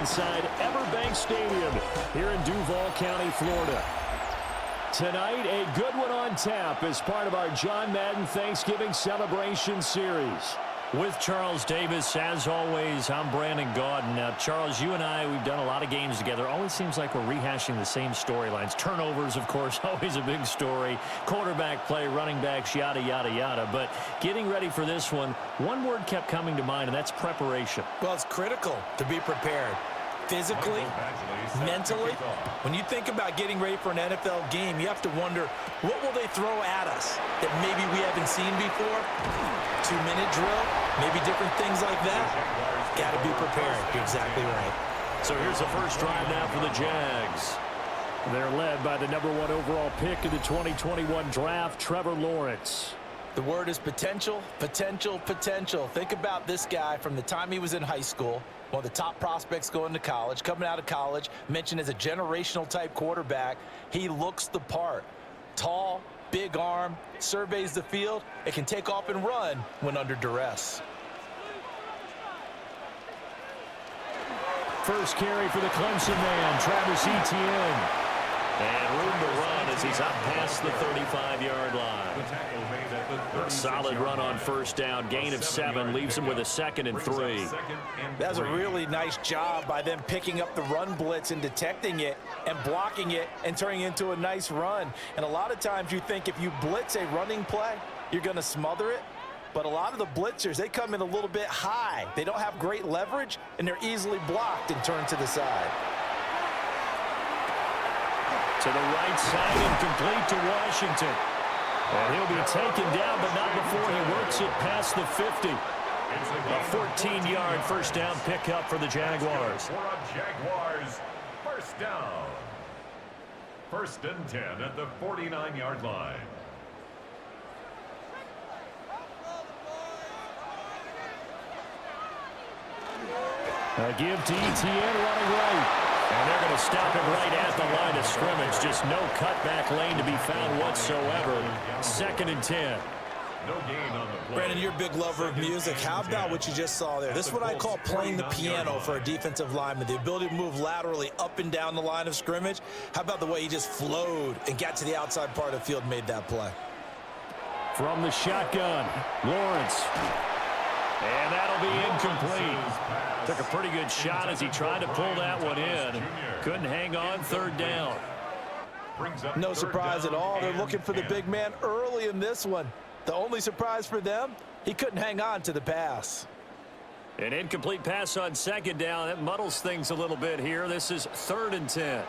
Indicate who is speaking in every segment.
Speaker 1: inside Everbank Stadium here in Duval County, Florida. Tonight, a good one on tap as part of our John Madden Thanksgiving Celebration Series. With Charles Davis, as always, I'm Brandon Gaudin. Now, Charles, you and I, we've done a lot of games together. Always seems like we're rehashing the same storylines. Turnovers, of course, always a big story. Quarterback play, running backs, yada, yada, yada. But getting ready for this one word kept coming to mind, and that's preparation.
Speaker 2: Well, it's critical to be prepared. Physically, mentally. When you think about getting ready for an NFL game, you have to wonder, what will they throw at us that maybe we haven't seen before? 2-minute drill, maybe different things like that. Got to be prepared. You're exactly right.
Speaker 1: So here's the first drive now for the Jags. They're led by the #1 overall pick in the 2021 draft, Trevor Lawrence.
Speaker 2: The word is potential, potential, potential. Think about this guy from the time he was in high school, one of the top prospects going to college, coming out of college, mentioned as a generational type quarterback. He looks the part. Tall, big arm, surveys the field, and can take off and run when under duress.
Speaker 1: First carry for the Clemson man, Travis Etienne. And room to run as he's up past the 35-yard line. A solid run on first down, gain of 7, leaves him with a 2nd and 3.
Speaker 2: That's a really nice job by them picking up the run blitz and detecting it and blocking it and turning it into a nice run. And a lot of times you think if you blitz a running play, you're going to smother it. But a lot of the blitzers, they come in a little bit high. They don't have great leverage, and they're easily blocked and turned to the side.
Speaker 1: To the right side, incomplete to Washington. And he'll be taken down, but not before he works it past the 50. A 14-yard first down pickup for the Jaguars.
Speaker 3: For a Jaguars first down. 1st and 10 at the 49-yard line.
Speaker 1: A give to Etienne running right. And they're going to stop him right at the line of scrimmage. Just no cutback lane to be found whatsoever. 2nd and 10.
Speaker 3: No gain on the play.
Speaker 2: Brandon, you're a big lover of music. How about what you just saw there? This is what I call playing the piano for a defensive lineman. The ability to move laterally up and down the line of scrimmage. How about the way he just flowed and got to the outside part of the field and made that play?
Speaker 1: From the shotgun, Lawrence. And that'll be incomplete. Took a pretty good shot as he tried to pull that one in. Couldn't hang on, 3rd down.
Speaker 2: No surprise at all. They're looking for the big man early in this one. The only surprise for them, he couldn't hang on to the pass.
Speaker 1: An incomplete pass on 2nd down. That muddles things a little bit here. This is 3rd and 10.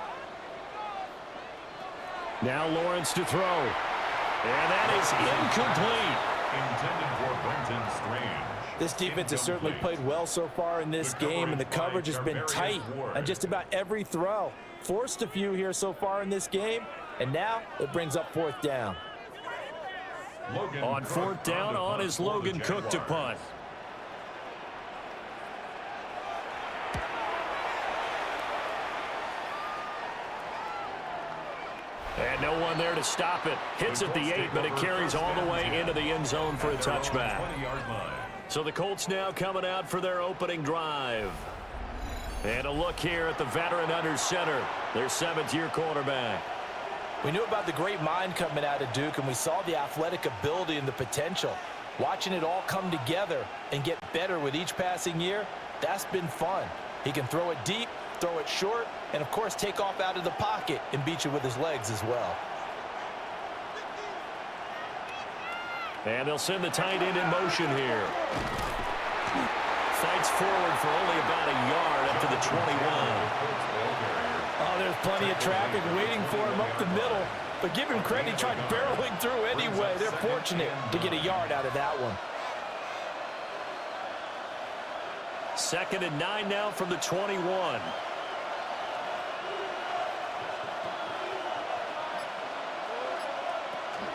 Speaker 1: Now Lawrence to throw. And that is incomplete.
Speaker 3: Intended for Brenton Strange.
Speaker 2: This defense has certainly played well so far in this game, and the coverage has been tight on just about every throw. Forced a few here so far in this game, and now it brings up 4th down.
Speaker 1: On 4th down, on is Logan Cook to punt. And no one there to stop it. Hits at the 8, but it carries all the way into the end zone for a touchback. So the Colts now coming out for their opening drive. And a look here at the veteran under center, their 7th-year quarterback.
Speaker 2: We knew about the great mind coming out of Duke, and we saw the athletic ability and the potential. Watching it all come together and get better with each passing year, that's been fun. He can throw it deep, throw it short, and, of course, take off out of the pocket and beat you with his legs as well.
Speaker 1: And they'll send the tight end in motion here. Fights forward for only about a yard up to the 21.
Speaker 2: Oh, there's plenty of traffic waiting for him up the middle. But give him credit, he tried barreling through anyway. They're fortunate to get a yard out of that one.
Speaker 1: 2nd and 9 now from the 21.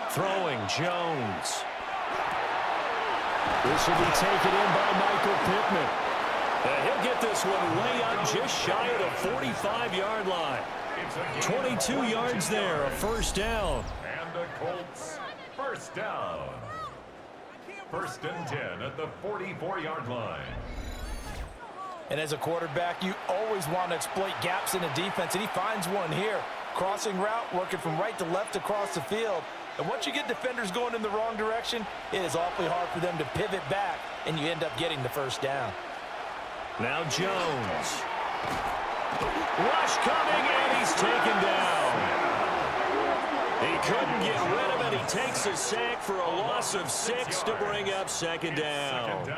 Speaker 1: Throwing, Jones. This will be taken in by Michael Pittman. And he'll get this one way up just shy of the 45-yard line. 22 yards there, a first down.
Speaker 3: And the Colts first down. 1st and 10 at the 44-yard line.
Speaker 2: And as a quarterback, you always want to exploit gaps in the defense, and he finds one here. Crossing route, working from right to left across the field. And once you get defenders going in the wrong direction, it is awfully hard for them to pivot back, and you end up getting the first down.
Speaker 1: Now Jones. Rush coming, and he's taken down. He couldn't get rid of it. He takes a sack for a loss of 6 to bring up second down.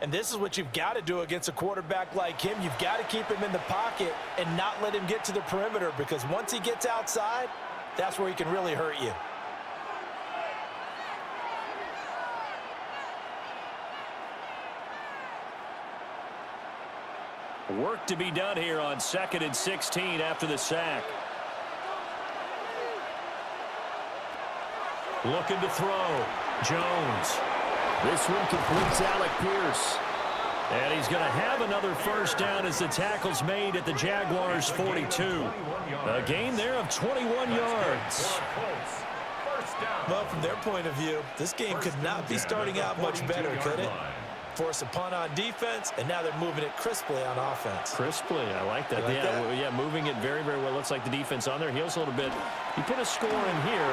Speaker 2: And this is what you've got to do against a quarterback like him. You've got to keep him in the pocket and not let him get to the perimeter, because once he gets outside, that's where he can really hurt you.
Speaker 1: Work to be done here on 2nd and 16 after the sack. Looking to throw. Jones. This one completes Alec Pierce. And he's going to have another first down as the tackle's made at the Jaguars' 42. A gain there of 21 yards.
Speaker 2: Well, from their point of view, this game could not be starting out much better, could it? Force a punt on defense, and now they're moving it crisply on offense.
Speaker 1: Crisply, I like that. Yeah, moving it very, very well. Looks like the defense on their heels a little bit. You put a score in here,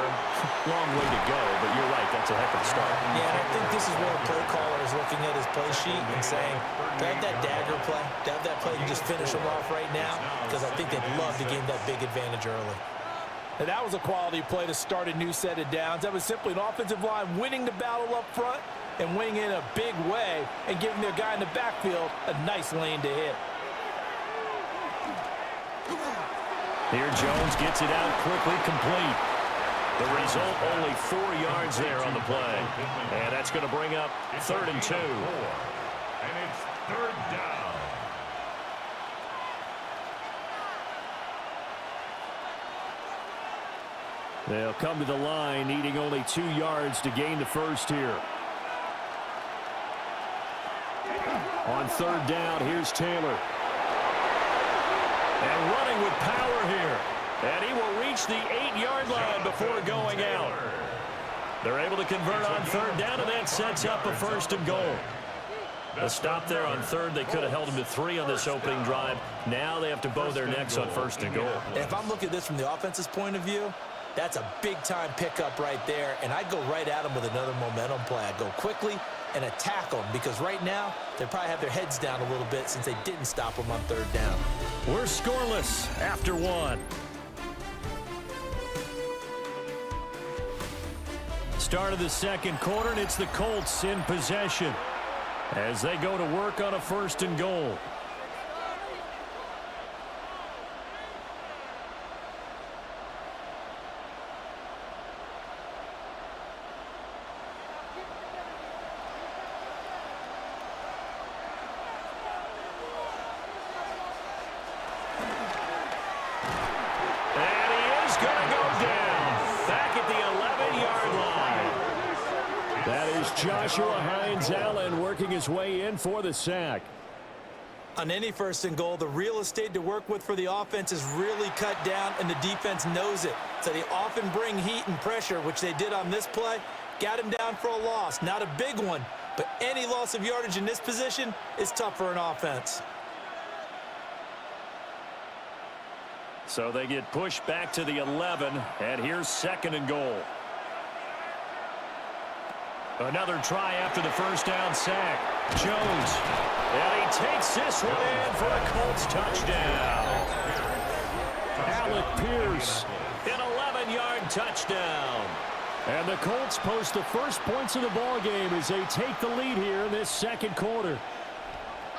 Speaker 1: long way to go, but you're right, that's a heck of a start.
Speaker 2: Yeah, and I think this is where a play caller is looking at his play sheet and saying, to have that dagger play, to have that play and just finish them off right now, because I think they'd love to gain that big advantage early. And that was a quality play to start a new set of downs. That was simply an offensive line winning the battle up front and winning in a big way and giving their guy in the backfield a nice lane to hit.
Speaker 1: Here Jones gets it out quickly, complete. The result, only 4 yards there on the play. And that's going to bring up 3rd and 2.
Speaker 3: And it's 3rd down.
Speaker 1: They'll come to the line, needing only 2 yards to gain the first here. On 3rd down, here's Taylor. And running with power here. And he will reach the 8-yard line before going out. They're able to convert on 3rd down, and that sets up a 1st and goal. A stop there on 3rd. They could have held him to 3 on this opening drive. Now they have to bow their necks on 1st and goal.
Speaker 2: And if I'm looking at this from the offense's point of view, that's a big-time pickup right there, and I'd go right at him with another momentum play. I'd go quickly and attack them, because right now they probably have their heads down a little bit since they didn't stop them on 3rd down.
Speaker 1: We're scoreless after 1. Start of the 2nd quarter, and it's the Colts in possession as they go to work on a 1st and goal. Joshua Hines-Allen working his way in for the sack.
Speaker 2: On any 1st and goal, the real estate to work with for the offense is really cut down, and the defense knows it. So they often bring heat and pressure, which they did on this play. Got him down for a loss. Not a big one, but any loss of yardage in this position is tough for an offense.
Speaker 1: So they get pushed back to the 11, and here's 2nd and goal. Another try after the 1st down sack. Jones. And he takes this one in for a Colts touchdown. Alec Pierce, an 11-yard touchdown. And the Colts post the first points of the ball game as they take the lead here in this 2nd quarter.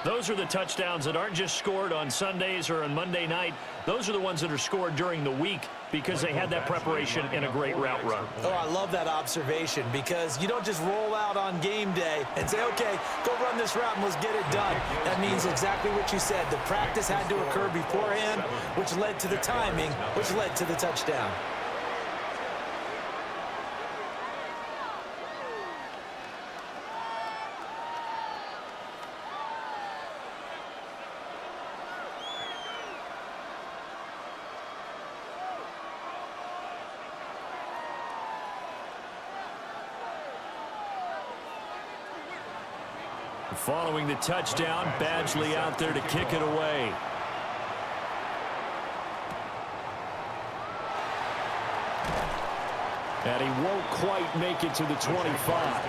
Speaker 1: Those are the touchdowns that aren't just scored on Sundays or on Monday night. Those are the ones that are scored during the week because they had that preparation and a great route run.
Speaker 2: Oh, I love that observation, because you don't just roll out on game day and say, okay, go run this route and let's get it done. That means exactly what you said. The practice had to occur beforehand, which led to the timing, which led to the touchdown.
Speaker 1: Following the touchdown, Badgley out there to kick it away. And he won't quite make it to the 25.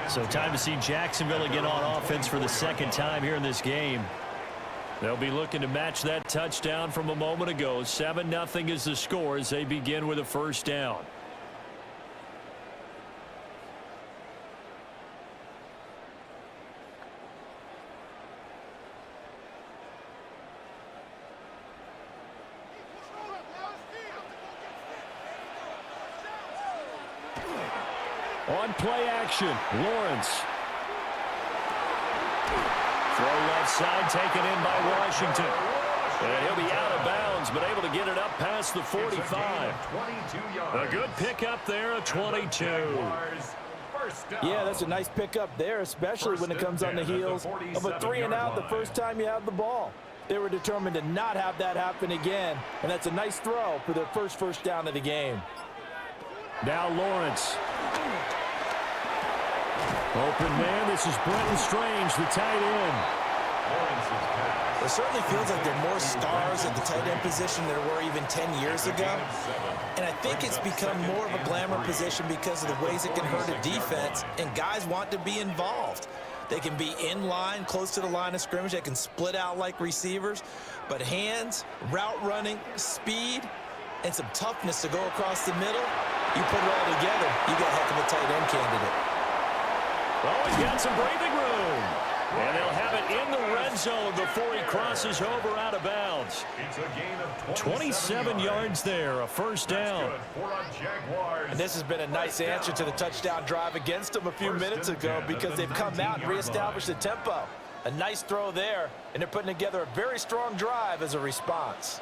Speaker 4: So time to see Jacksonville again on offense for the second time here in this game.
Speaker 1: They'll be looking to match that touchdown from a moment ago. 7-0 is the score as they begin with a first down. On play action, Lawrence. Throw left side, taken in by Washington. And he'll be out of bounds, but able to get it up past the 45. A good pickup there, a 22.
Speaker 2: Yeah, that's a nice pickup there, especially when it comes on the heels of a 3-and-out the first time you have the ball. They were determined to not have that happen again, and that's a nice throw for their first down of the game.
Speaker 1: Now Lawrence. Open man, this is Brenton Strange, the tight end.
Speaker 5: It certainly feels like there are more stars at the tight end position than there were even 10 years ago. And I think it's become more of a glamour position because of the ways it can hurt a defense, and guys want to be involved. They can be in line, close to the line of scrimmage. They can split out like receivers. But hands, route running, speed, and some toughness to go across the middle, you put it all together, you got a heck of a tight end candidate.
Speaker 1: Oh, he's got some breathing room. And they'll have it in the red zone before he crosses over out of bounds. 27 yards there, a first down.
Speaker 2: And this has been a nice answer to the touchdown drive against them a few minutes ago because they've come out and reestablished the tempo. A nice throw there, and they're putting together a very strong drive as a response.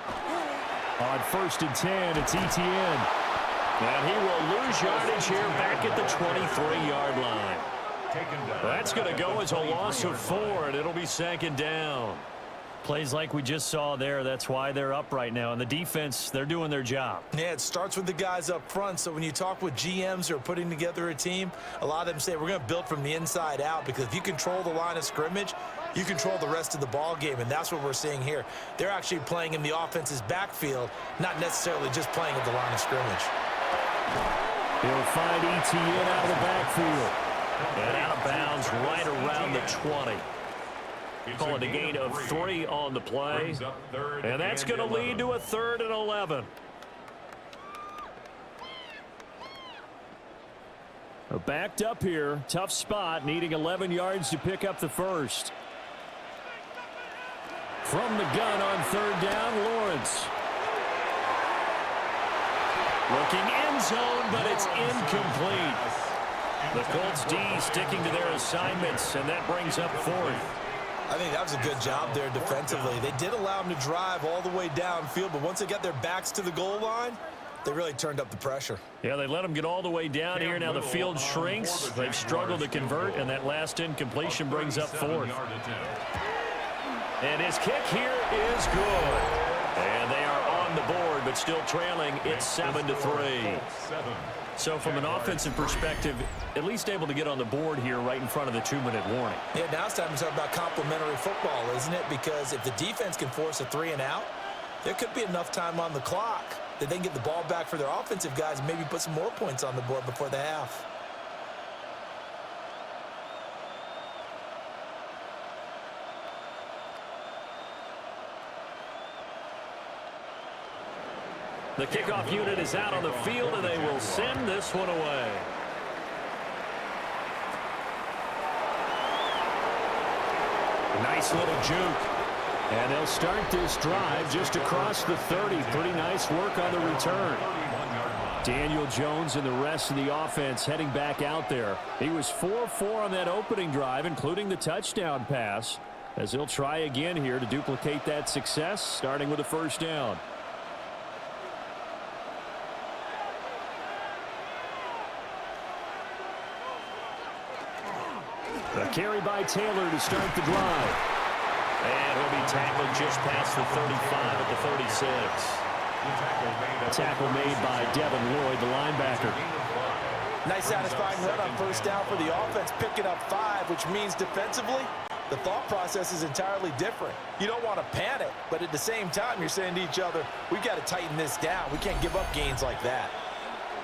Speaker 1: On 1st and 10, it's Etienne. And he will lose yardage here back at the 23-yard line. That's going to go as a loss of 4, and it'll be 2nd down.
Speaker 4: Plays like we just saw there. That's why they're up right now. And the defense, they're doing their job.
Speaker 2: Yeah, it starts with the guys up front. So when you talk with GMs who are putting together a team, a lot of them say we're going to build from the inside out, because if you control the line of scrimmage, you control the rest of the ball game, and that's what we're seeing here. They're actually playing in the offense's backfield, not necessarily just playing at the line of scrimmage.
Speaker 1: He'll find Etienne out of the backfield. And out of bounds right around the 20. Call it a gain of 3 on the play. And that's going to lead to a 3rd and 11. Backed up here. Tough spot. Needing 11 yards to pick up the first. From the gun on 3rd down, Lawrence. Looking end zone, but it's incomplete. The Colts D sticking to their assignments, and that brings up 4th.
Speaker 2: I think that was a good job there defensively. They did allow them to drive all the way downfield, but once they got their backs to the goal line, they really turned up the pressure.
Speaker 1: Yeah, they let them get all the way down here. Now the field shrinks. They've struggled to convert, and that last incompletion brings up 4th. And his kick here is good. And they are on the board, but still trailing. It's 7-3. So from an offensive perspective, at least able to get on the board here right in front of the 2-minute warning.
Speaker 2: Yeah, now it's time to talk about complementary football, isn't it? Because if the defense can force a 3-and-out, there could be enough time on the clock that they can get the ball back for their offensive guys and maybe put some more points on the board before the half.
Speaker 1: The kickoff unit is out on the field, and they will send this one away. Nice little juke. And they'll start this drive just across the 30. Pretty nice work on the return. Daniel Jones and the rest of the offense heading back out there. He was 4-4 on that opening drive, including the touchdown pass, as he'll try again here to duplicate that success, starting with a first down. A carry by Taylor to start the drive. And he'll be tackled just past the 35 at the 36. A tackle made by Devin Lloyd, the linebacker.
Speaker 2: Nice satisfying run on first down for the offense, picking up 5, which means defensively, the thought process is entirely different. You don't want to panic, but at the same time, you're saying to each other, we've got to tighten this down. We can't give up gains like that.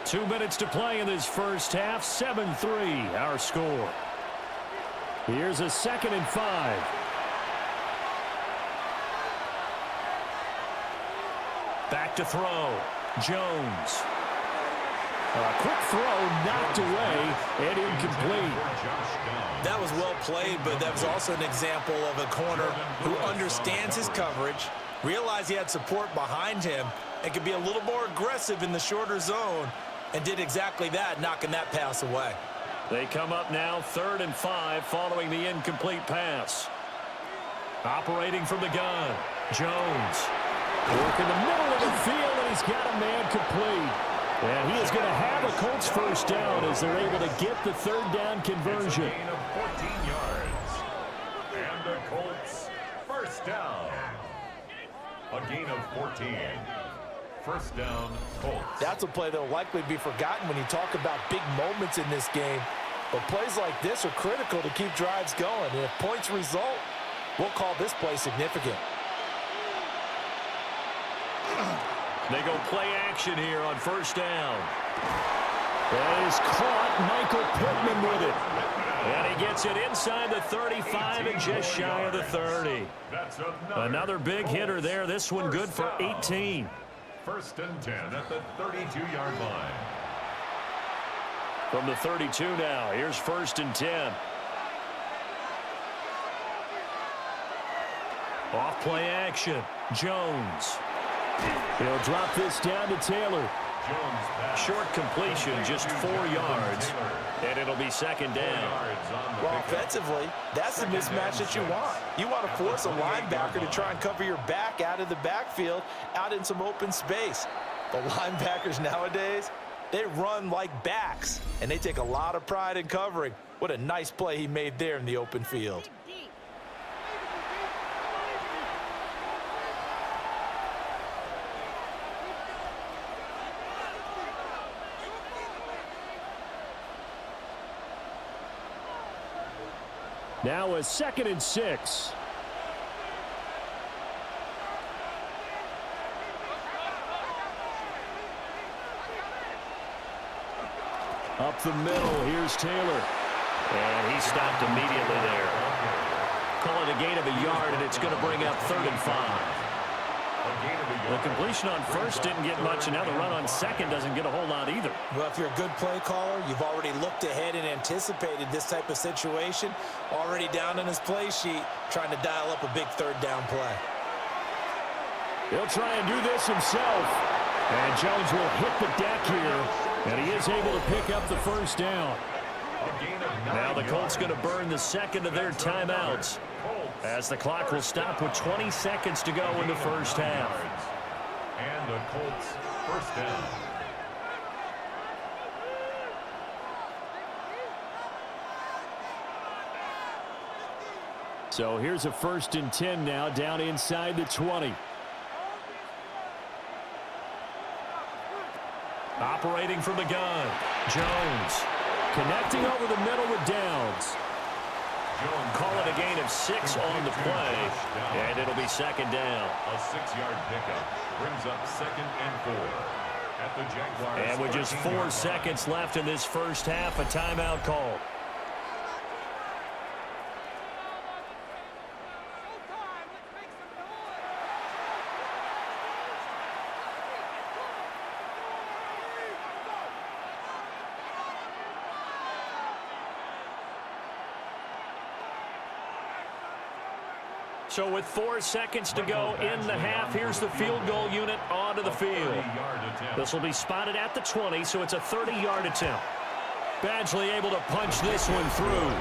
Speaker 4: 2 minutes to play in this first half. 7-3, our score. Here's a 2nd and 5. Back to throw. Jones. A quick throw knocked away and incomplete.
Speaker 5: That was well played, but that was also an example of a corner who understands his coverage, realized he had support behind him, and could be a little more aggressive in the shorter zone, and did exactly that, knocking that pass away.
Speaker 4: They come up now 3rd and 5 following the incomplete pass. Operating from the gun, Jones. Work in the middle of the field, and he's got a man complete. And he is going to have a Colts first down as they're able to get the 3rd down conversion.
Speaker 3: It's a gain of 14 yards. And the Colts first down. A gain of 14. First down, Colts.
Speaker 2: That's a play that will likely be forgotten when you talk about big moments in this game. But plays like this are critical to keep drives going. And if points result, we'll call this play significant.
Speaker 4: They go play action here on first down. That is caught. Michael Pittman with it. And he gets it inside the 35 and just shy of the 30.
Speaker 3: That's
Speaker 4: Another big hitter there. This one good for 18.
Speaker 3: 1st and 10 at the 32-yard line.
Speaker 4: From the 32 now, here's 1st and 10. Off play action. Jones. He'll drop this down to Taylor. Short completion, just 4 yards, and it'll be 2nd down.
Speaker 2: Well, offensively, that's the mismatch that you want. You want to force a linebacker to try and cover your back out of the backfield, out in some open space. The linebackers nowadays, they run like backs, and they take a lot of pride in covering. What a nice play he made there in the open field.
Speaker 1: Now a 2nd and 6. Up the middle, here's Taylor.
Speaker 4: And he stopped immediately there. Call it a gain of a yard, and it's going to bring up 3rd and 5. The completion on first didn't get much, and now the run on second doesn't get a whole lot either.
Speaker 5: Well, if you're a good play caller, you've already looked ahead and anticipated this type of situation. Already down in his play sheet, trying to dial up a big 3rd down play.
Speaker 1: He'll try and do this himself. And Jones will hit the deck here, and he is able to pick up the first down.
Speaker 4: Now the Colts going to burn the 2nd of their timeouts, as the clock will stop with 20 seconds to go in the first half.
Speaker 3: And the Colts first down.
Speaker 1: So here's a 1st and 10 now, down inside the 20.
Speaker 4: Operating from the gun, Jones.
Speaker 1: Connecting over the middle with Downs.
Speaker 4: Call it a gain of 6 on the play, and it'll be 2nd down.
Speaker 3: A 6-yard pickup brings up 2nd and 4 at the Jaguars.
Speaker 4: And with just 4 seconds left in this first half, a timeout call. So with 4 seconds to go in the half, here's the field goal unit onto the field. This will be spotted at the 20, so it's a 30-yard attempt. Badgley able to punch this one through.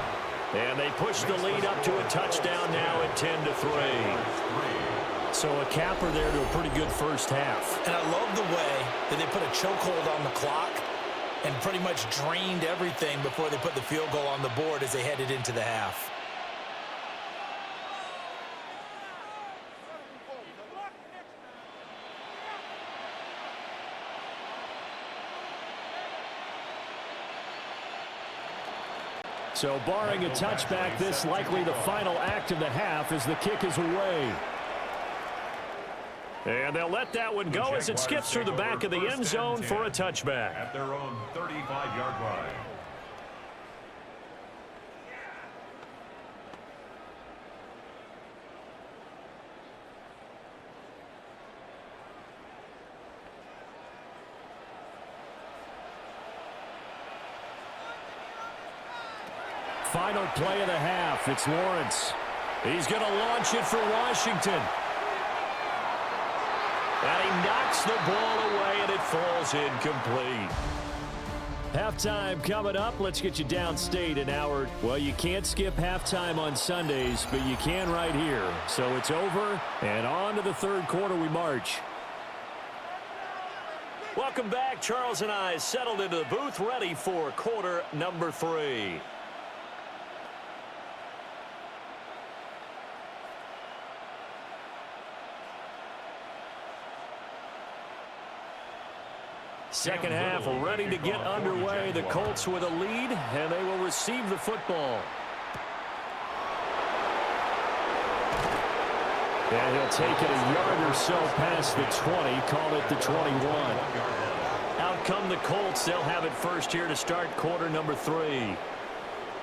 Speaker 4: And they push the lead up to a touchdown now at 10-3. So a capper there to a pretty good first half.
Speaker 5: And I love the way that they put a chokehold on the clock and pretty much drained everything before they put the field goal on the board as they headed into the half.
Speaker 1: So barring a touchback, this likely the final act of the half as the kick is away.
Speaker 4: And they'll let that one go as it skips through the back of the end zone for a touchback.
Speaker 3: At their own 35-yard line.
Speaker 1: Final play of the half. It's Lawrence.
Speaker 4: He's going to launch it for Washington. And he knocks the ball away, and it falls incomplete.
Speaker 1: Halftime coming up. Let's get you downstate an hour. Well, you can't skip halftime on Sundays, but you can right here. So it's over, and on to the third quarter we march.
Speaker 4: Welcome back. Charles and I settled into the booth, ready for quarter number 3. Second half ready to get underway. The Colts with a lead, and they will receive the football.
Speaker 1: And he'll take it a yard or so past the 20, call it the 21.
Speaker 4: Out come the Colts. They'll have it first here to start quarter number 3.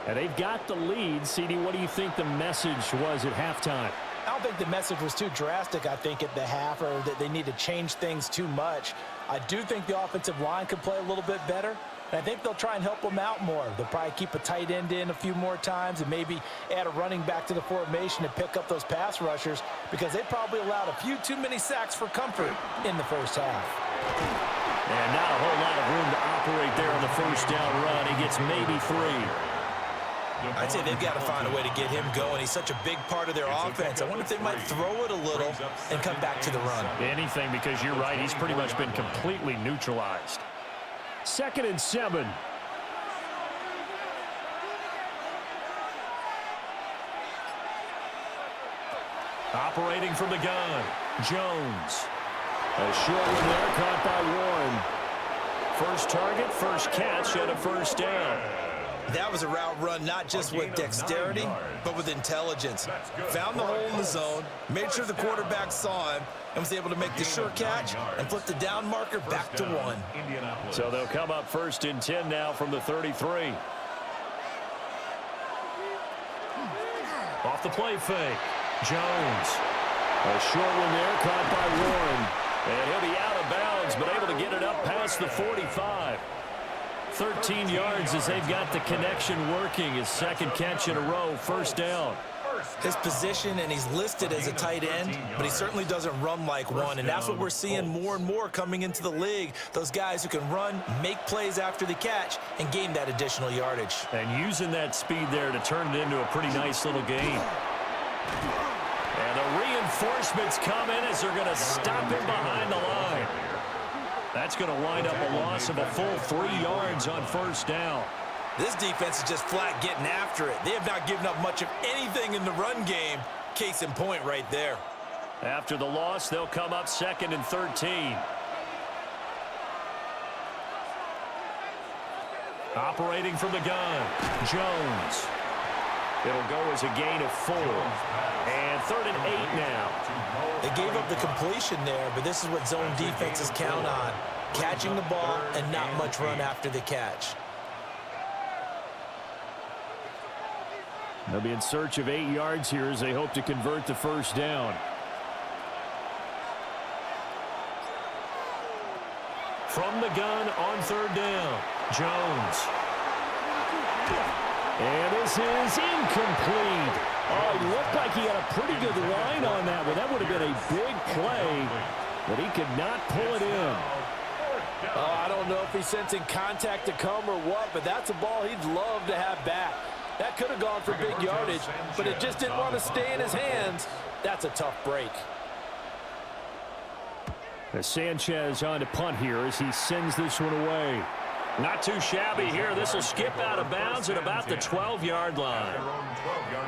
Speaker 1: And they've got the lead. CD, what do you think the message was at halftime?
Speaker 5: I don't think the message was too drastic, I think, at the half, or that they need to change things too much. I do think the offensive line could play a little bit better, and I think they'll try and help them out more. They'll probably keep a tight end in a few more times and maybe add a running back to the formation to pick up those pass rushers, because they probably allowed a few too many sacks for comfort in the first half.
Speaker 4: And not a whole lot of room to operate there on the first down run. He gets maybe 3.
Speaker 5: I'd say they've got to find a way to get him going. He's such a big part of their offense. I wonder if they might throw it a little and come back to the run.
Speaker 4: Anything, because you're right. He's pretty much been completely neutralized.
Speaker 1: 2nd and 7.
Speaker 4: Operating from the gun, Jones.
Speaker 1: A short one there, caught by Warren.
Speaker 4: First target, first catch, and a first down.
Speaker 5: That was a route run not just with dexterity, but with intelligence. Found the hole in the zone, made sure the quarterback saw him, and was able to make the sure catch and flip the down marker back to 1.
Speaker 4: So they'll come up 1st and 10 now from the 33. Off the play fake, Jones.
Speaker 1: A short one there, caught by Warren.
Speaker 4: And he'll be out of bounds, but able to get it up past the 45. 13 yards as they've got the connection working. His second catch in a row, first down.
Speaker 5: His position, and he's listed as a tight end, but he certainly doesn't run like one, and that's what we're seeing more and more coming into the league. Those guys who can run, make plays after the catch, and gain that additional yardage.
Speaker 4: And using that speed there to turn it into a pretty nice little game. And the reinforcements come in as they're going to stop him behind the line. That's going to wind up a loss of a full 3 yards on first down.
Speaker 5: This defense is just flat getting after it. They have not given up much of anything in the run game. Case in point right there.
Speaker 4: After the loss, they'll come up 2nd and 13. Operating from the gun, Jones. It'll go as a gain of 4. And 3rd and 8 now.
Speaker 5: They gave up the completion there, but this is what zone defenses count on. Catching the ball and not much run after the catch.
Speaker 1: They'll be in search of 8 yards here as they hope to convert the first down.
Speaker 4: From the gun on 3rd down, Jones.
Speaker 1: And this is incomplete. Oh, he looked like he had a pretty good line on that one. That would have been a big play, but he could not pull it in.
Speaker 2: Oh, I don't know if he's sensing contact to come or what, but that's a ball he'd love to have back. That could have gone for big yardage, but it just didn't want to stay in his hands. That's a tough break.
Speaker 1: As Sanchez on to punt here as he sends this one away.
Speaker 4: Not too shabby here. This will skip out of bounds at about the 12-yard line.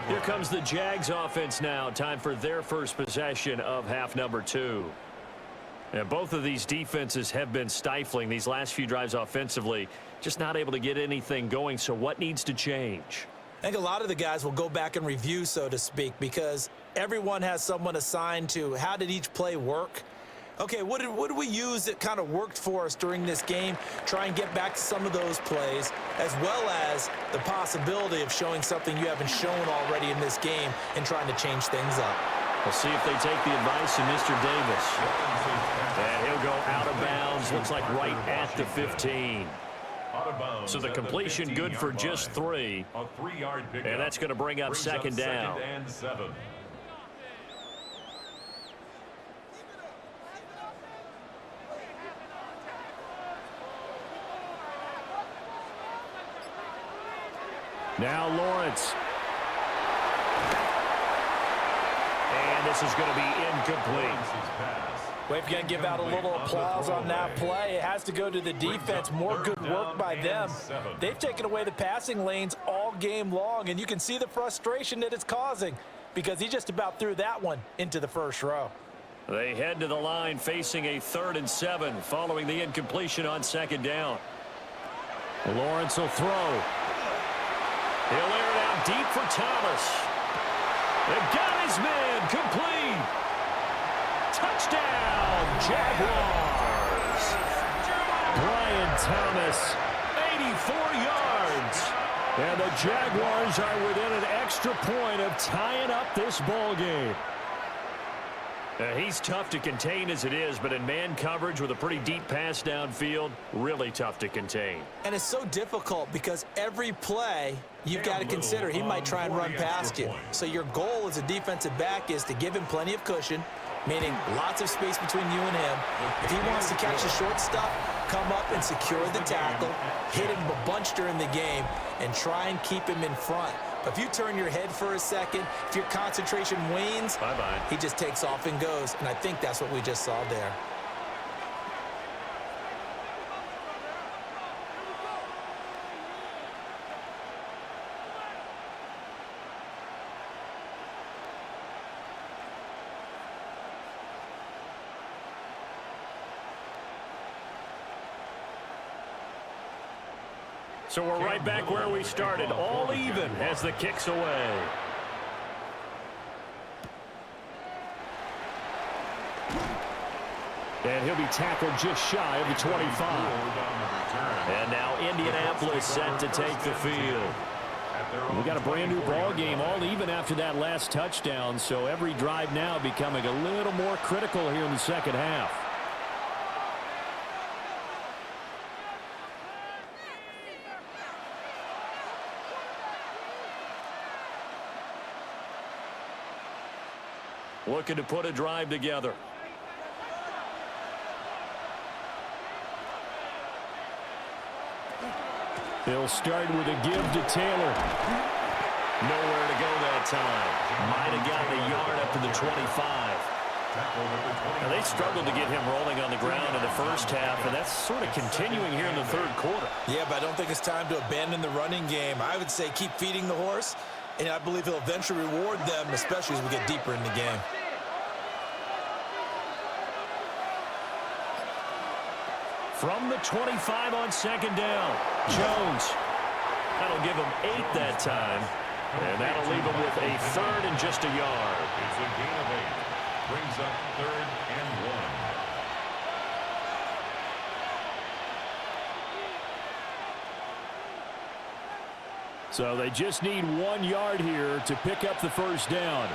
Speaker 4: Here comes the Jags offense now. Time for their first possession of half number 2. And both of these defenses have been stifling these last few drives offensively. Just not able to get anything going. So what needs to change?
Speaker 5: I think a lot of the guys will go back and review, so to speak, because everyone has someone assigned to how did each play work. Okay, what did we use that kind of worked for us during this game? Try and get back to some of those plays, as well as the possibility of showing something you haven't shown already in this game and trying to change things up.
Speaker 4: We'll see if they take the advice of Mr. Davis. And he'll go out of bounds, looks like right at the 15. So the completion good for just 3. And that's going to bring up second down. Now Lawrence. And this is going to be incomplete.
Speaker 2: We've got to give out a little applause on that play. It has to go to the defense. More good work by them. They've taken away the passing lanes all game long, and you can see the frustration that it's causing because he just about threw that one into the first row.
Speaker 4: They head to the line facing a 3rd and 7 following the incompletion on second down.
Speaker 1: Lawrence will throw.
Speaker 4: He'll air it out deep for Thomas. They got his man complete. Touchdown, Jaguars.
Speaker 1: Brian Thomas, 84 yards. And the Jaguars are within an extra point of tying up this ball game.
Speaker 4: He's tough to contain as it is, but in man coverage with a pretty deep pass downfield, really tough to contain.
Speaker 5: And it's so difficult because every play you've got to consider he might try and run past you. So your goal as a defensive back is to give him plenty of cushion, meaning lots of space between you and him. If he wants to catch the short stuff, come up and secure the tackle, hit him a bunch during the game, and try and keep him in front. But if you turn your head for a second, if your concentration wanes,
Speaker 4: bye-bye,
Speaker 5: he just takes off and goes. And I think that's what we just saw there.
Speaker 4: So we're right back where we started, all even as the kick's away.
Speaker 1: And he'll be tackled just shy of the 25.
Speaker 4: And now Indianapolis set to take the field.
Speaker 1: We got a brand new ball game, all even after that last touchdown, so every drive now becoming a little more critical here in the second half.
Speaker 4: Looking to put a drive together.
Speaker 1: He'll start with a give to Taylor.
Speaker 4: Nowhere to go that time. Might have gotten a yard up to the 25. Now they struggled to get him rolling on the ground in the first half, and that's sort of continuing here in the third quarter.
Speaker 5: Yeah, but I don't think it's time to abandon the running game. I would say keep feeding the horse, and I believe he'll eventually reward them, especially as we get deeper in the game.
Speaker 4: From the 25 on second down, Jones. That'll give him 8 that time, and that'll leave him with a 3rd and just a yard.
Speaker 3: It's a gain of 8. Brings up 3rd and 1.
Speaker 1: So they just need 1 yard here to pick up the first down.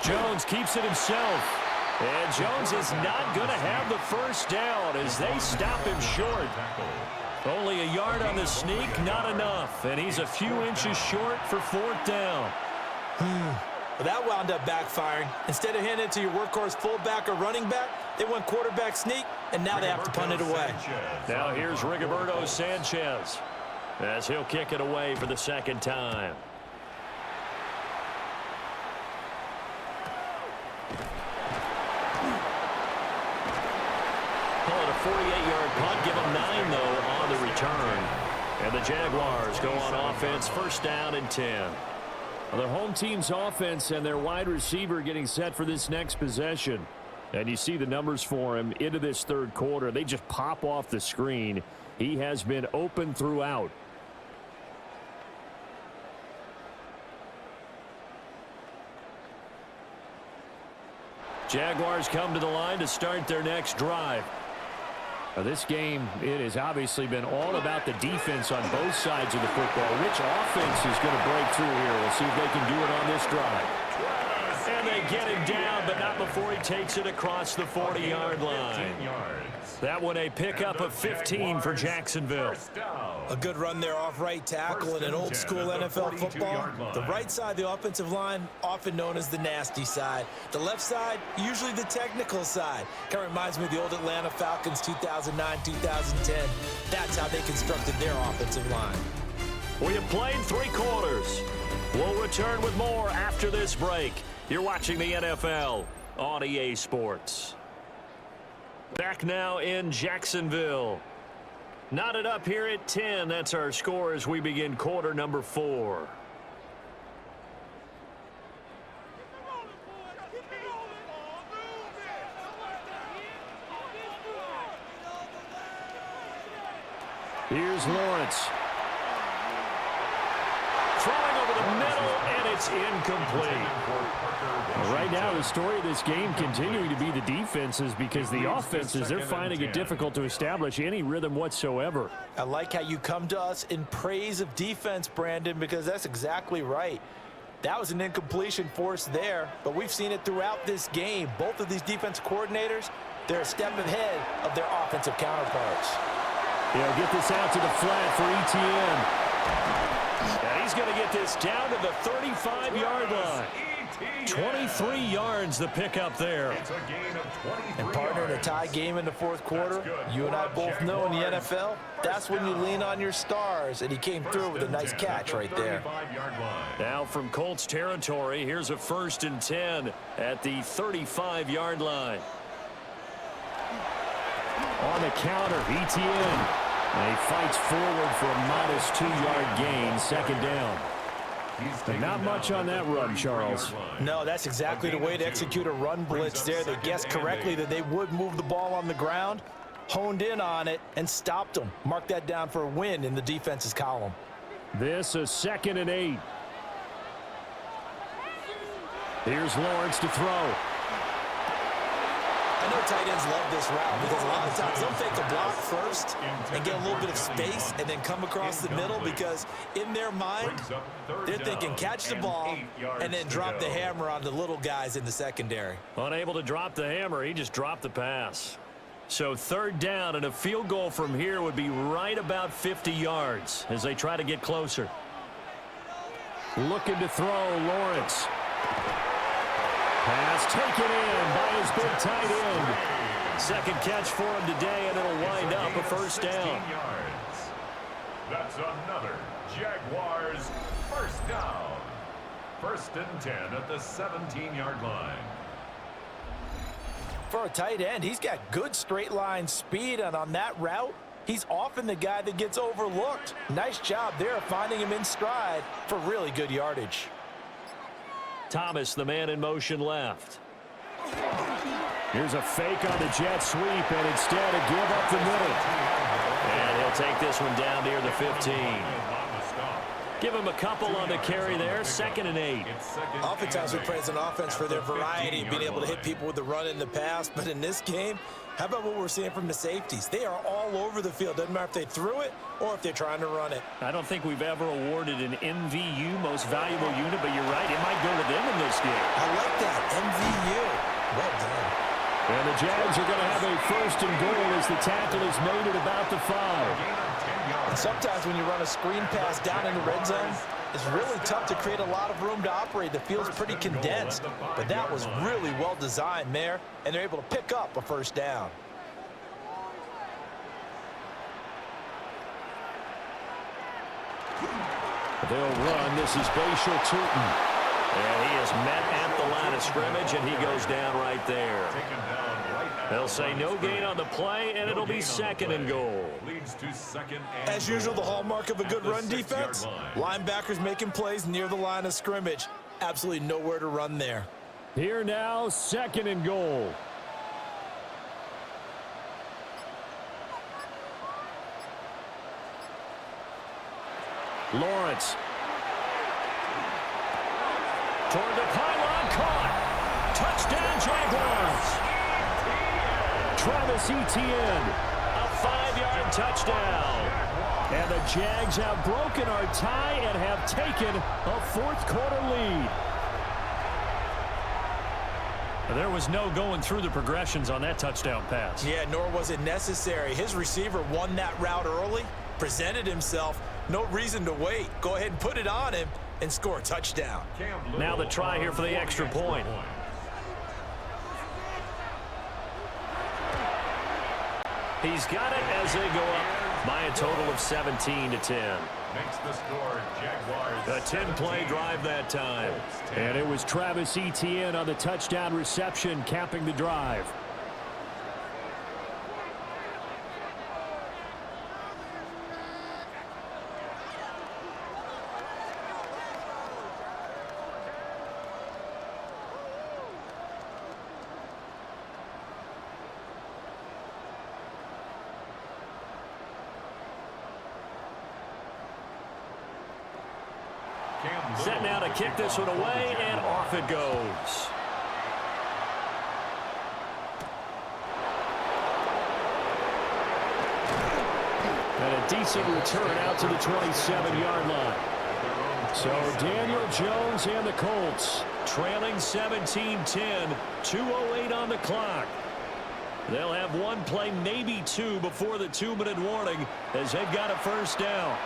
Speaker 4: Jones keeps it himself. And Jones is not going to have the first down as they stop him short. Only a yard on the sneak, not enough. And he's a few inches short for 4th down.
Speaker 5: Well, that wound up backfiring. Instead of handing it to your workhorse fullback or running back, they went quarterback sneak, and now they have to punt it away.
Speaker 4: Now here's Rigoberto Sanchez as he'll kick it away for the 2nd time. Call it a 48-yard punt. Give them 9, though, on the return. And the Jaguars go on offense, 1st down and 10.
Speaker 1: Well, their home team's offense and their wide receiver getting set for this next possession. And you see the numbers for him into this third quarter. They just pop off the screen. He has been open throughout.
Speaker 4: Jaguars come to the line to start their next drive.
Speaker 1: Now, this game, it has obviously been all about the defense on both sides of the football. Which offense is going to break through here? We'll see if they can do it on this drive.
Speaker 4: And they get him down, but not before he takes it across the 40-yard line. That one a pickup of 15 for Jacksonville.
Speaker 5: A good run there off right tackle in an old-school NFL football. The right side of the offensive line, often known as the nasty side. The left side, usually the technical side. Kind of reminds me of the old Atlanta Falcons 2009-2010. That's how they constructed their offensive line.
Speaker 4: We have played 3 quarters. We'll return with more after this break. You're watching the NFL on EA Sports. Back now in Jacksonville. Knotted up here at 10. That's our score as we begin quarter number 4.
Speaker 1: Here's Lawrence.
Speaker 4: Throwing over the middle, and it's incomplete.
Speaker 1: Right now, the story of this game continuing to be the defenses, because the offenses, they're finding it difficult to establish any rhythm whatsoever.
Speaker 2: I like how you come to us in praise of defense, Brandon, because that's exactly right. That was an incompletion forced there, but we've seen it throughout this game. Both of these defense coordinators, they're a step ahead of their offensive counterparts.
Speaker 1: They'll get this out to the flat for Etienne.
Speaker 4: And he's going to get this down to the 35-yard line. 23 yards the pickup there.
Speaker 2: And partner, in a tie game in the fourth quarter, you and I both know in the NFL, that's when you lean on your stars, and he came through with a nice catch right there.
Speaker 4: Now from Colts territory, here's a 1st and 10 at the 35-yard line.
Speaker 1: On the counter, Etienne. And he fights forward for a modest 2-yard gain, 2nd down. But not much on that run, Charles.
Speaker 2: No, that's exactly the way to execute a run blitz there. They guessed correctly that they would move the ball on the ground, honed in on it, and stopped them. Mark that down for a win in the defense's column.
Speaker 1: This a 2nd and 8. Here's Lawrence to throw.
Speaker 5: I know tight ends love this route because a lot of times they'll fake a block first and get a little bit of space and then come across the middle, because in their mind, they're thinking catch the ball and then drop the hammer on the little guys in the secondary.
Speaker 4: Unable to drop the hammer, he just dropped the pass. So 3rd down, and a field goal from here would be right about 50 yards as they try to get closer.
Speaker 1: Looking to throw, Lawrence. Pass taken in by his big tight end.
Speaker 4: 2nd catch for him today, and it'll wind up a 1st down.
Speaker 3: That's another Jaguars 1st down. 1st and 10 at the 17-yard line.
Speaker 2: For a tight end, he's got good straight line speed, and on that route, he's often the guy that gets overlooked. Nice job there finding him in stride for really good yardage.
Speaker 4: Thomas, the man in motion left.
Speaker 1: Here's a fake on the jet sweep, and instead a give up the middle.
Speaker 4: And he'll take this one down near the 15. Give him a couple on the carry there. 2nd and 8.
Speaker 5: Oftentimes we praise an offense for their variety of being able to hit people with the run in the pass, but in this game, how about what we're seeing from the safeties? They are all over the field. Doesn't matter if they threw it or if they're trying to run it.
Speaker 4: I don't think we've ever awarded an MVU, most valuable unit, but you're right, it might go to them in this game.
Speaker 5: I like that, MVU. Well done.
Speaker 1: And the Jags are going to have a 1st and goal as the tackle is made at about the 5.
Speaker 2: And sometimes when you run a screen pass down in the red zone, it's really tough to create a lot of room to operate. The field's pretty condensed, but that was really well designed there, and they're able to pick up a 1st down.
Speaker 1: They'll run. This is Bashal Tootin.
Speaker 4: And he is met at the line of scrimmage, and he goes down right there. They'll say no gain on the play, and it'll be 2nd and goal.
Speaker 5: As usual, the hallmark of a good run defense, linebackers making plays near the line of scrimmage. Absolutely nowhere to run there.
Speaker 1: Here now, 2nd and goal.
Speaker 4: Lawrence. Toward the pylon, caught. Touchdown, Jaguars. Travis Etienne, a 5-yard touchdown. And the Jags have broken our tie and have taken a fourth-quarter lead. There was no going through the progressions on that touchdown pass.
Speaker 5: Yeah, nor was it necessary. His receiver won that route early, presented himself. No reason to wait. Go ahead and put it on him and score a touchdown.
Speaker 4: Now the try here for the extra point. He's got it as they go up by a total of 17-10.
Speaker 3: Makes the score Jaguars.
Speaker 4: A 10-play drive that time.
Speaker 1: And it was Travis Etienne on the touchdown reception capping the drive.
Speaker 4: Set now to kick this one away, and off it goes.
Speaker 1: And a decent return out to the 27-yard line. So Daniel Jones and the Colts
Speaker 4: Trailing 17-10, 2:08 on the clock. They'll have one play, maybe two, before the 2-minute warning as they've got a first down.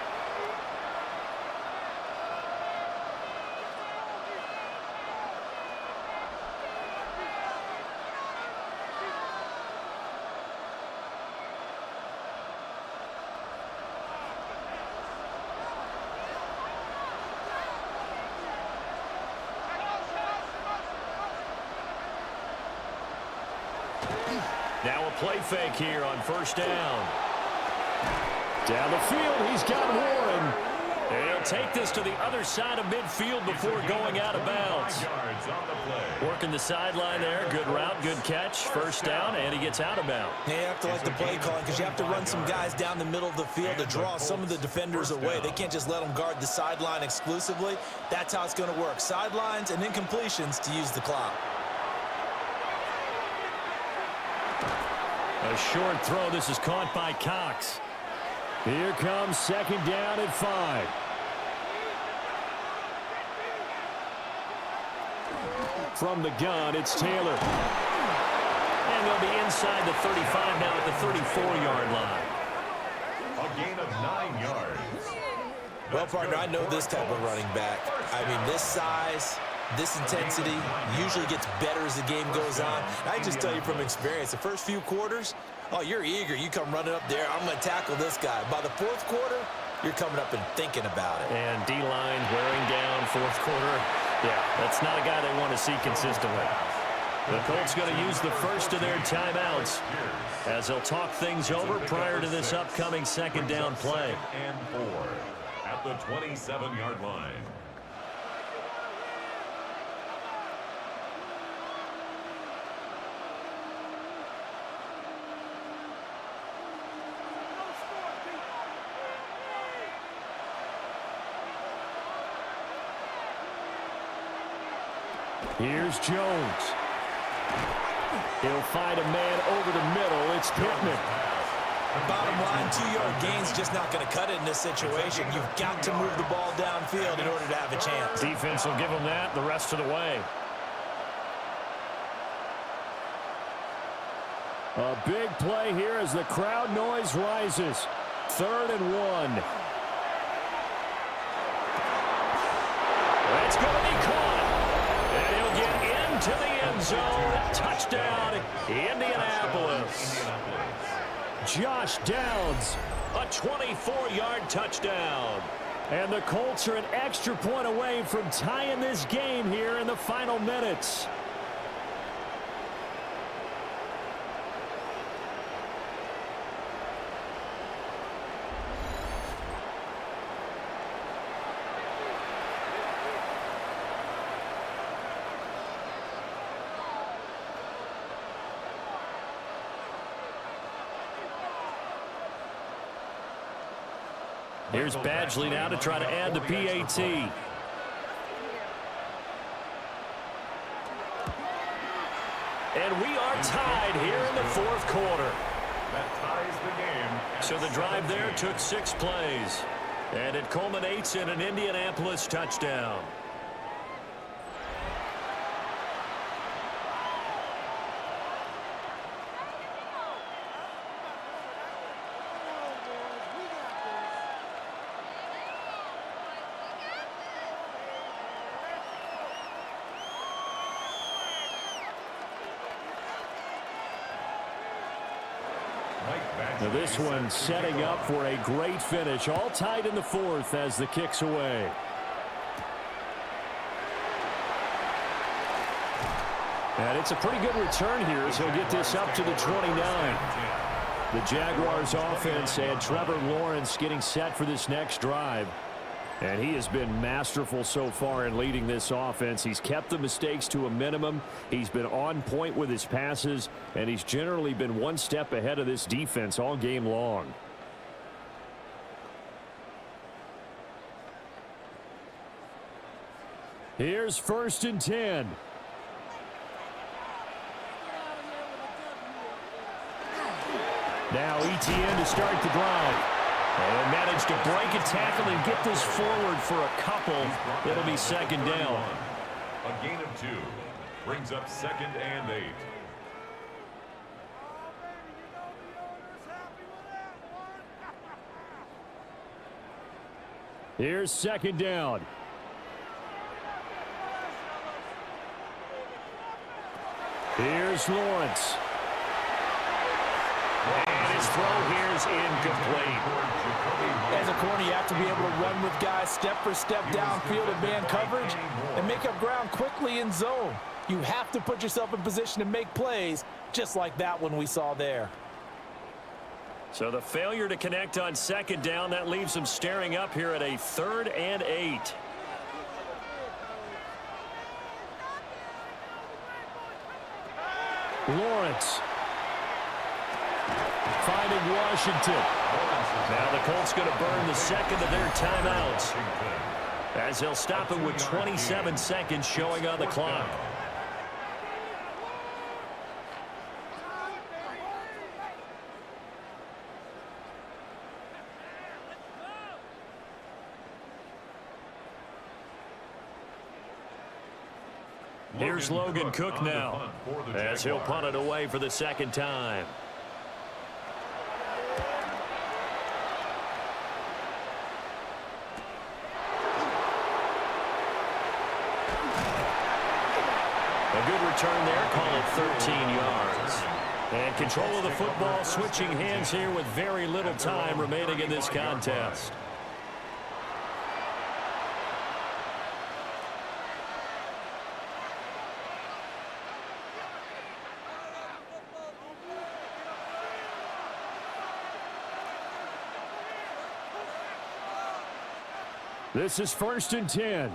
Speaker 4: Now a play fake here on first down.
Speaker 1: down the field. He's got Warren.
Speaker 4: And he'll take this to the other side of midfield before going out of bounds. Working the sideline there. Good route, good catch. First down, and he gets out of bounds.
Speaker 5: You have to like the play calling because you have to run some guys down the middle of the field to draw some of the defenders away. They can't just let them guard the sideline exclusively. That's how it's going to work. Sidelines and incompletions to use the clock.
Speaker 4: A short throw. This is caught by Cox.
Speaker 1: Here comes second down at 5. From the gun, it's Taylor.
Speaker 4: And they'll be inside the 35 now at the 34-yard line.
Speaker 3: A gain of 9 yards.
Speaker 5: Well, partner, I know this type of running back. I mean, this size, this intensity usually gets better as the game goes on. I just tell you from experience, the first few quarters, oh, you're eager. You come running up there. I'm going to tackle this guy. By the fourth quarter, you're coming up and thinking about it.
Speaker 4: And D-line wearing down fourth quarter. Yeah, that's not a guy they want to see consistently. The Colts going to use the first of their timeouts as they'll talk things over prior to this upcoming second down play.
Speaker 3: And 4 at the 27-yard line.
Speaker 1: Here's Jones. He'll find a man over the middle. It's Pittman.
Speaker 5: Bottom line, 2-yard gain's just not going to cut it in this situation. You've got to move the ball downfield in order to have a chance.
Speaker 4: Defense will give them that the rest of the way.
Speaker 1: A big play here as the crowd noise rises. 3rd and 1.
Speaker 4: It's going to be caught. And he'll get into the end zone. Touchdown, Indianapolis.
Speaker 1: Josh Downs.
Speaker 4: A 24-yard touchdown.
Speaker 1: And the Colts are an extra point away from tying this game here in the final minutes.
Speaker 4: Here's Badgley now to try to add the PAT. And we are tied here in the fourth quarter.
Speaker 3: That ties the game.
Speaker 4: So the drive there took 6 plays. And it culminates in an Indianapolis touchdown.
Speaker 1: Now this one setting up for a great finish. All tied in the fourth as the kick's away. And it's a pretty good return here as he'll get this up to the 29. The Jaguars offense and Trevor Lawrence getting set for this next drive. And he has been masterful so far in leading this offense. He's kept the mistakes to a minimum. He's been on point with his passes, and he's generally been one step ahead of this defense all game long. Here's 1st and 10. Now ETN to start the drive. And managed to break a tackle and get this forward for a couple. It'll be 2nd down.
Speaker 3: A gain of 2 brings up 2nd and 8.
Speaker 1: Here's 2nd down. Here's Lawrence.
Speaker 4: And his throw here is incomplete.
Speaker 2: As a corner, you have to be able to run with guys step for step downfield in man coverage and make up ground quickly in zone. You have to put yourself in position to make plays, just like that one we saw there.
Speaker 4: So the failure to connect on 2nd down, that leaves him staring up here at a 3rd and 8.
Speaker 1: Lawrence. Finding Washington.
Speaker 4: Now the Colts going to burn the 2nd of their timeouts, as they'll stop it with 27 seconds showing on the clock. Here's Logan Cook now, as he'll punt it away for the 2nd time. A good return there, call it 13 yards. And control of the football, switching hands here with very little time remaining in this contest.
Speaker 1: This is 1st and 10.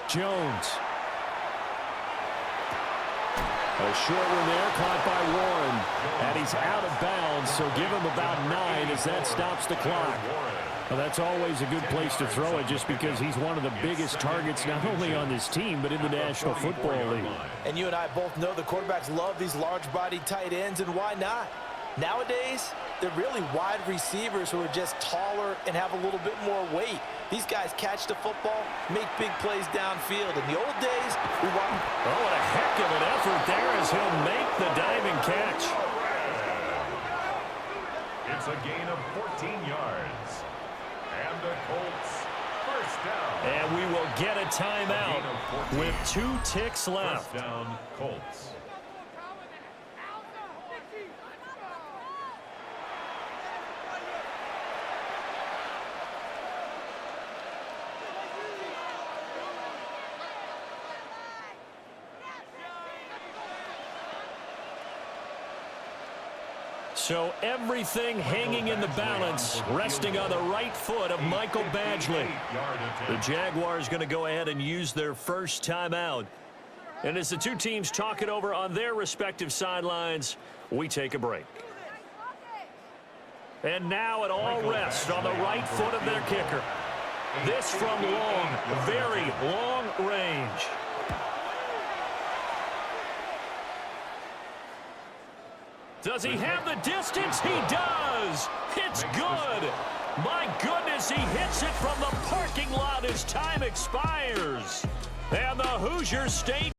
Speaker 1: Jones. A short one there, caught by Warren. And he's out of bounds, so give him about 9 as that stops the clock. Well, that's always a good place to throw it just because he's one of the biggest targets not only on this team but in the National Football League.
Speaker 2: And you and I both know the quarterbacks love these large-bodied tight ends, and why not? Nowadays, they're really wide receivers who are just taller and have a little bit more weight. These guys catch the football, make big plays downfield. In the old days, we want...
Speaker 4: Oh, what a heck of an effort there as he'll make the diving catch.
Speaker 3: It's a gain of 14 yards. And the Colts, 1st down.
Speaker 4: And we will get a timeout with 2 ticks left.
Speaker 3: 1st down, Colts.
Speaker 4: So everything hanging in the balance, resting on the right foot of Michael Badgley. The Jaguars going to go ahead and use their first timeout. And as the two teams talk it over on their respective sidelines, we take a break. And now it all rests on the right foot of their kicker. This from long, very long range. Does he have the distance? He does. It's good. My goodness, he hits it from the parking lot as time expires. And the Hoosiers stay